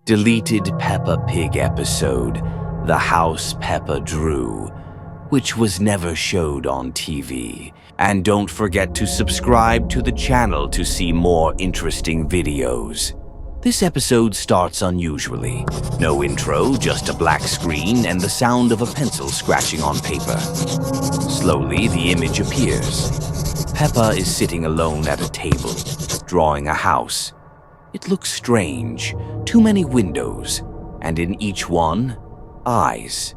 Deleted Peppa Pig episode, The House Peppa Drew, which was never showed on TV. And don't forget to subscribe to the channel to see more interesting videos. This episode starts unusually. No intro, just a black screen and the sound of a pencil scratching on paper. Slowly, the image appears. Peppa is sitting alone at a table, drawing a house. It looks strange. Too many windows, and in each one, eyes.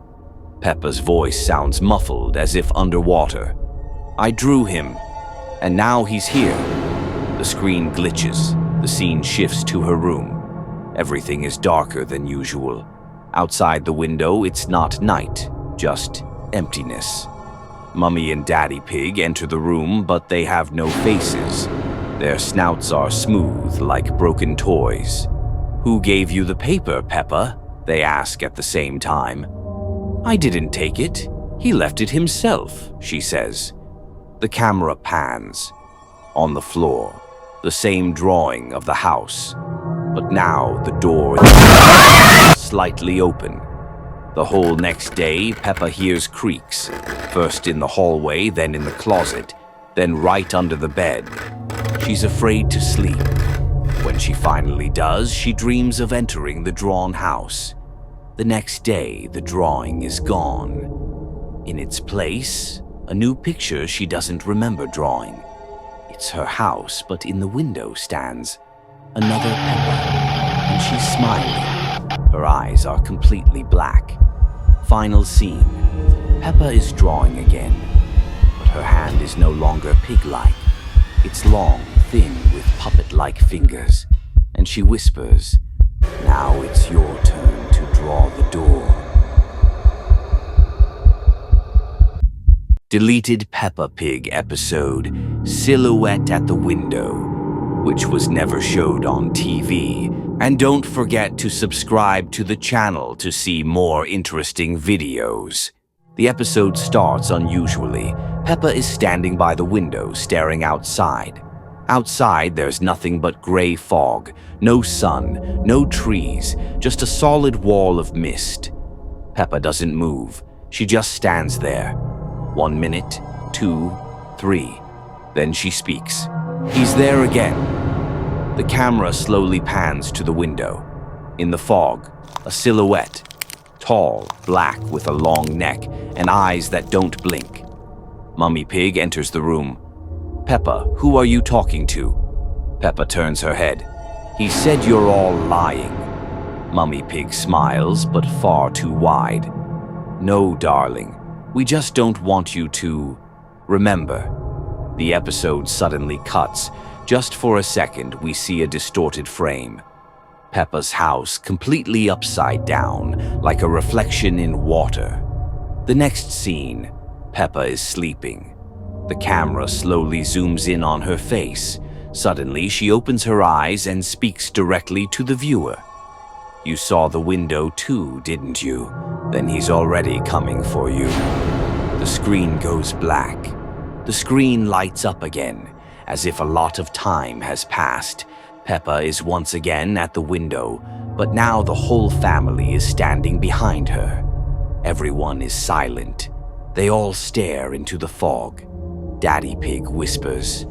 Peppa's voice sounds muffled as if underwater. I drew him, and now he's here. The screen glitches. The scene shifts to her room. Everything is darker than usual. Outside the window, it's not night, just emptiness. Mummy and Daddy Pig enter the room, but they have no faces. Their snouts are smooth like broken toys. Who gave you the paper, Peppa? They ask at the same time. I didn't take it. He left it himself, she says. The camera pans. On the floor, the same drawing of the house. But now the door is slightly open. The whole next day, Peppa hears creaks. First in the hallway, then in the closet, then right under the bed. She's afraid to sleep. When she finally does, she dreams of entering the drawn house. The next day, the drawing is gone. In its place, a new picture she doesn't remember drawing. It's her house, but in the window stands another Peppa, and she's smiling. Her eyes are completely black. Final scene. Peppa is drawing again, but her hand is no longer pig-like. It's long, thin, with puppet-like fingers, and she whispers, "Now it's your turn to draw the door." Deleted Peppa Pig episode, Silhouette at the Window, which was never showed on TV. And don't forget to subscribe to the channel to see more interesting videos. The episode starts unusually. Peppa is standing by the window, staring outside. Outside, there's nothing but gray fog. No sun, no trees, just a solid wall of mist. Peppa doesn't move. She just stands there. 1 minute, 2, 3. Then she speaks. He's there again. The camera slowly pans to the window. In the fog, a silhouette. Tall, black with a long neck and eyes that don't blink. Mummy Pig enters the room. Peppa, who are you talking to? Peppa turns her head. He said you're all lying. Mummy Pig smiles, but far too wide. No, darling, we just don't want you to remember. The episode suddenly cuts. Just for a second, we see a distorted frame. Peppa's house completely upside down, like a reflection in water. The next scene, Peppa is sleeping. The camera slowly zooms in on her face. Suddenly, she opens her eyes and speaks directly to the viewer. You saw the window too, didn't you? Then he's already coming for you. The screen goes black. The screen lights up again, as if a lot of time has passed. Peppa is once again at the window, but now the whole family is standing behind her. Everyone is silent. They all stare into the fog. Daddy Pig whispers,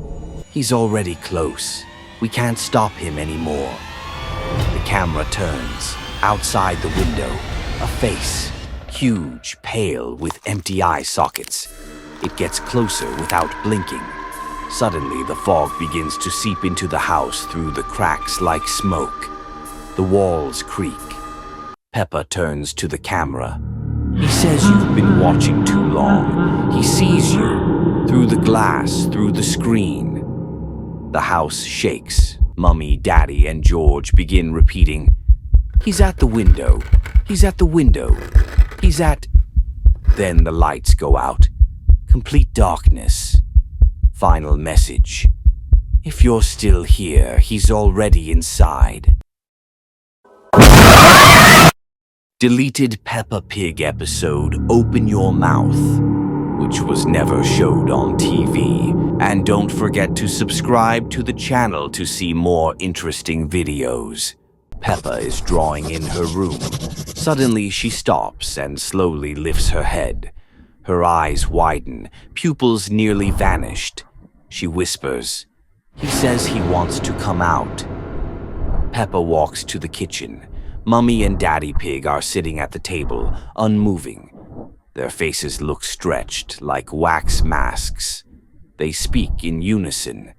"He's already close. We can't stop him anymore." The camera turns. Outside the window, a face. Huge, pale, with empty eye sockets. It gets closer without blinking. Suddenly, the fog begins to seep into the house through the cracks like smoke. The walls creak. Peppa turns to the camera. He says you've been watching too long. He sees you, through the glass, through the screen. The house shakes. Mummy, Daddy, and George begin repeating, "He's at the window. He's at the window. He's at..." Then the lights go out. Complete darkness. Final message. If you're still here, he's already inside. Deleted Peppa Pig episode, Open Your Mouth, which was never showed on TV. And don't forget to subscribe to the channel to see more interesting videos. Peppa is drawing in her room. Suddenly, she stops and slowly lifts her head. Her eyes widen, pupils nearly vanished. She whispers, "He says he wants to come out." Peppa walks to the kitchen. Mummy and Daddy Pig are sitting at the table, unmoving. Their faces look stretched like wax masks. They speak in unison.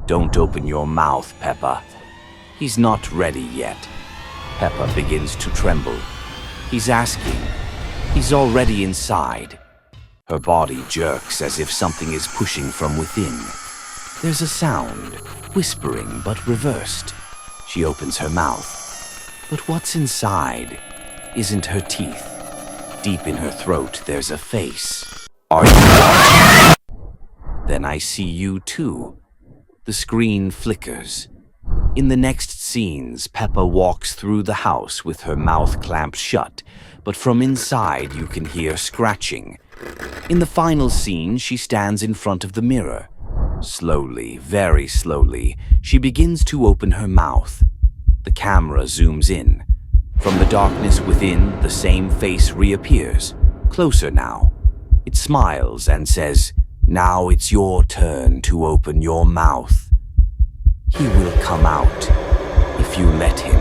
"Don't open your mouth, Peppa. He's not ready yet." Peppa begins to tremble. He's asking. He's already inside. Her body jerks as if something is pushing from within. There's a sound, whispering but reversed. She opens her mouth. But what's inside isn't her teeth. Deep in her throat, there's a face. "Are you?" "Then I see you too." The screen flickers. In the next scenes, Peppa walks through the house with her mouth clamped shut, but from inside you can hear scratching. In the final scene, she stands in front of the mirror. Slowly, very slowly, she begins to open her mouth. The camera zooms in. From the darkness within, the same face reappears, closer now. It smiles and says, "Now it's your turn to open your mouth. He will come out if you let him."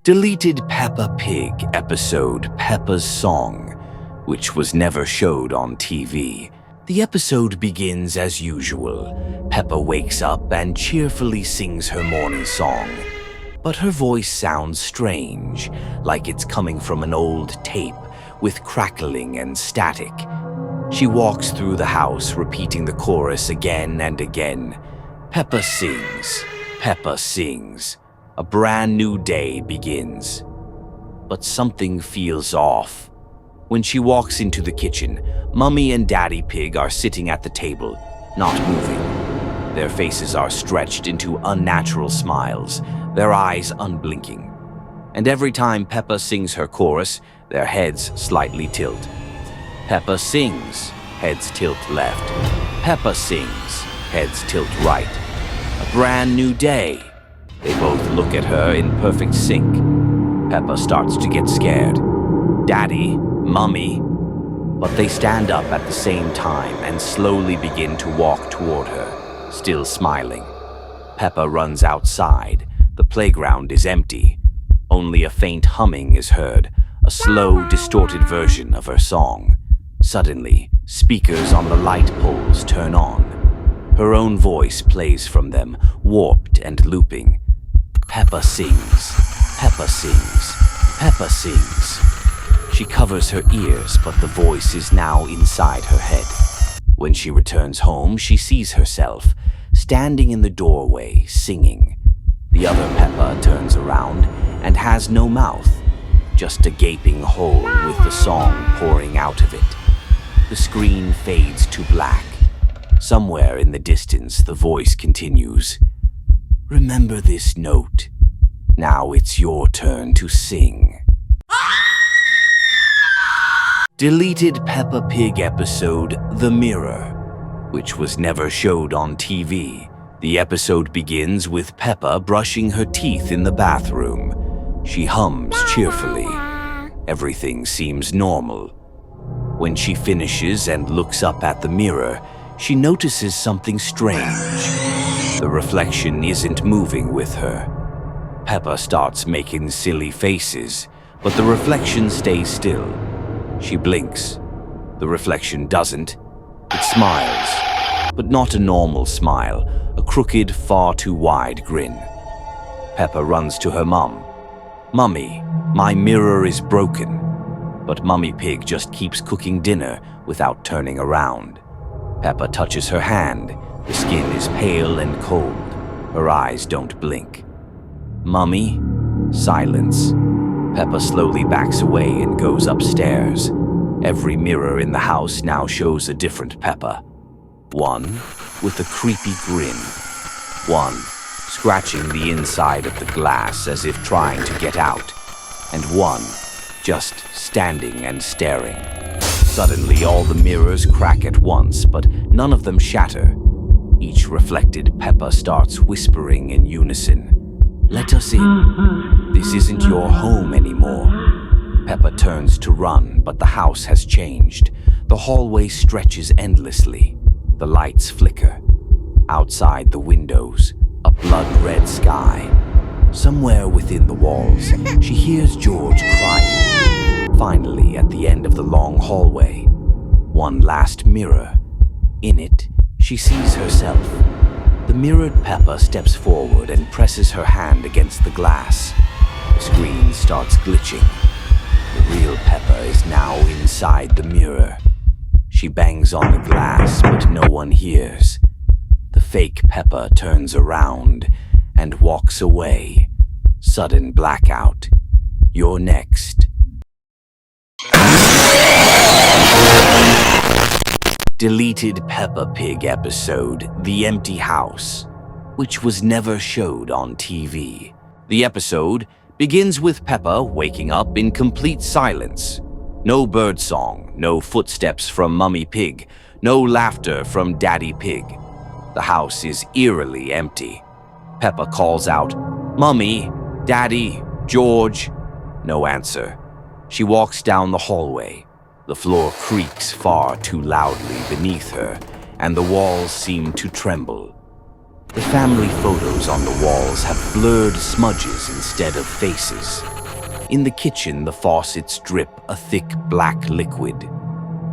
Deleted Peppa Pig episode Peppa's Song, which was never showed on TV. The episode begins as usual. Peppa wakes up and cheerfully sings her morning song. But her voice sounds strange, like it's coming from an old tape with crackling and static. She walks through the house, repeating the chorus again and again. Peppa sings, Peppa sings. A brand new day begins. But something feels off. When she walks into the kitchen, Mummy and Daddy Pig are sitting at the table, not moving. Their faces are stretched into unnatural smiles, their eyes unblinking. And every time Peppa sings her chorus, their heads slightly tilt. Peppa sings, heads tilt left. Peppa sings, heads tilt right. A brand new day. They both look at her in perfect sync. Peppa starts to get scared. Daddy, Mummy. But they stand up at the same time and slowly begin to walk toward her, still smiling. Peppa runs outside. The playground is empty. Only a faint humming is heard, a slow, distorted version of her song. Suddenly, speakers on the light poles turn on. Her own voice plays from them, warped and looping. Peppa sings, Peppa sings, Peppa sings. She covers her ears, but the voice is now inside her head. When she returns home, she sees herself, standing in the doorway, singing. The other Peppa turns around and has no mouth, just a gaping hole with the song pouring out of it. The screen fades to black. Somewhere in the distance, the voice continues. Remember this note. Now it's your turn to sing. Deleted Peppa Pig episode The Mirror, which was never showed on TV. The episode begins with Peppa brushing her teeth in the bathroom. She hums cheerfully. Everything seems normal. When she finishes and looks up at the mirror, she notices something strange. The reflection isn't moving with her. Peppa starts making silly faces, but the reflection stays still. She blinks. The reflection doesn't. It smiles, but not a normal smile, a crooked, far too wide grin. Peppa runs to her mum. "Mummy, my mirror is broken." But Mummy Pig just keeps cooking dinner without turning around. Peppa touches her hand. The skin is pale and cold. Her eyes don't blink. "Mummy?" Silence. Peppa slowly backs away and goes upstairs. Every mirror in the house now shows a different Peppa. One with a creepy grin. One scratching the inside of the glass as if trying to get out. And one just standing and staring. Suddenly, all the mirrors crack at once, but none of them shatter. Each reflected Peppa starts whispering in unison. "Let us in. This isn't your home anymore." Peppa turns to run, but the house has changed. The hallway stretches endlessly. The lights flicker. Outside the windows, a blood-red sky. Somewhere within the walls, she hears George crying. Finally, at the end of the long hallway, one last mirror. In it, she sees herself. The mirrored Peppa steps forward and presses her hand against the glass. The screen starts glitching. The real Peppa is now inside the mirror. She bangs on the glass, but no one hears. The fake Peppa turns around and walks away. Sudden blackout. You're next. Deleted Peppa Pig episode, The Empty House, which was never showed on TV. The episode begins with Peppa waking up in complete silence. No birdsong, no footsteps from Mummy Pig, no laughter from Daddy Pig. The house is eerily empty. Peppa calls out, "Mummy, Daddy, George." No answer. She walks down the hallway. The floor creaks far too loudly beneath her, and the walls seem to tremble. The family photos on the walls have blurred smudges instead of faces. In the kitchen, the faucets drip a thick black liquid.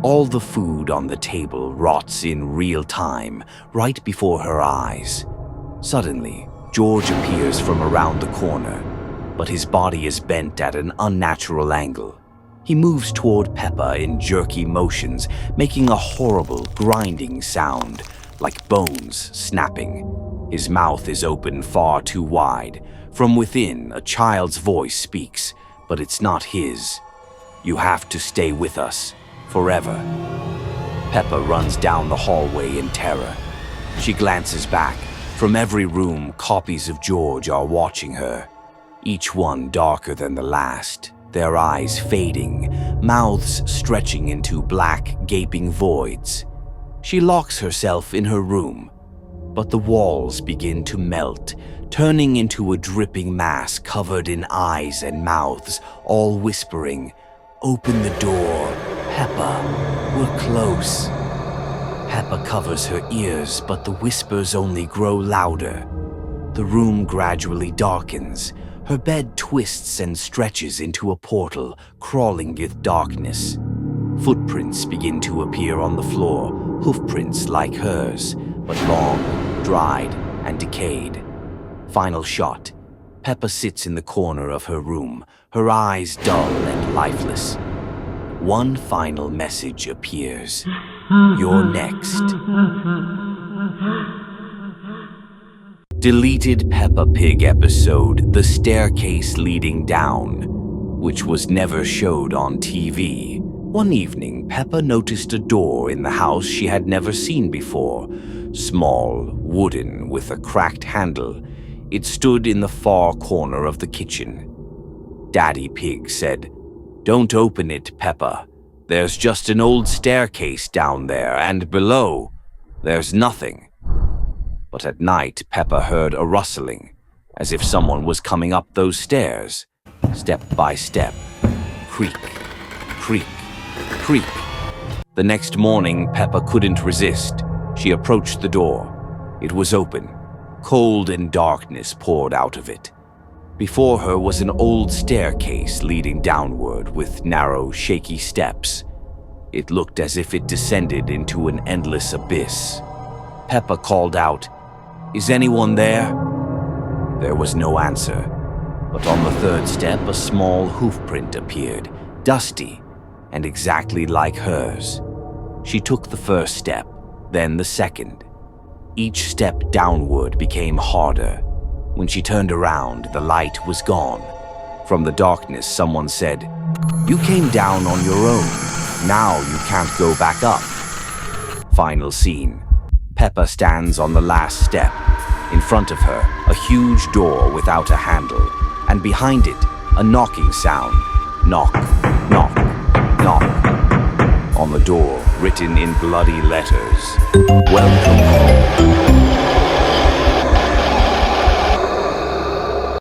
All the food on the table rots in real time, right before her eyes. Suddenly, George appears from around the corner, but his body is bent at an unnatural angle. He moves toward Peppa in jerky motions, making a horrible grinding sound, like bones snapping. His mouth is open far too wide. From within, a child's voice speaks, but it's not his. "You have to stay with us, forever." Peppa runs down the hallway in terror. She glances back. From every room, copies of George are watching her, each one darker than the last, their eyes fading, mouths stretching into black, gaping voids. She locks herself in her room, but the walls begin to melt, turning into a dripping mass covered in eyes and mouths, all whispering, "Open the door, Peppa, we're close." Peppa covers her ears, but the whispers only grow louder. The room gradually darkens. Her bed twists and stretches into a portal, crawling with darkness. Footprints begin to appear on the floor, hoofprints like hers, but long, dried, and decayed. Final shot. Peppa sits in the corner of her room, her eyes dull and lifeless. One final message appears. "You're next." Deleted Peppa Pig episode, The Staircase Leading Down, which was never showed on TV. One evening, Peppa noticed a door in the house she had never seen before. Small, wooden, with a cracked handle. It stood in the far corner of the kitchen. Daddy Pig said, "Don't open it, Peppa. There's just an old staircase down there, and below, there's nothing." But at night, Peppa heard a rustling, as if someone was coming up those stairs, step by step. Creak, creak, creak. The next morning, Peppa couldn't resist. She approached the door. It was open. Cold and darkness poured out of it. Before her was an old staircase leading downward with narrow, shaky steps. It looked as if it descended into an endless abyss. Peppa called out, "Is anyone there?" There was no answer, but on the third step a small hoofprint appeared, dusty and exactly like hers. She took the first step, then the second. Each step downward became harder. When she turned around, the light was gone. From the darkness, someone said, "You came down on your own. Now you can't go back up." Final scene. Peppa stands on the last step. In front of her, a huge door without a handle, and behind it, a knocking sound. Knock, knock, knock. On the door, written in bloody letters, "Welcome home."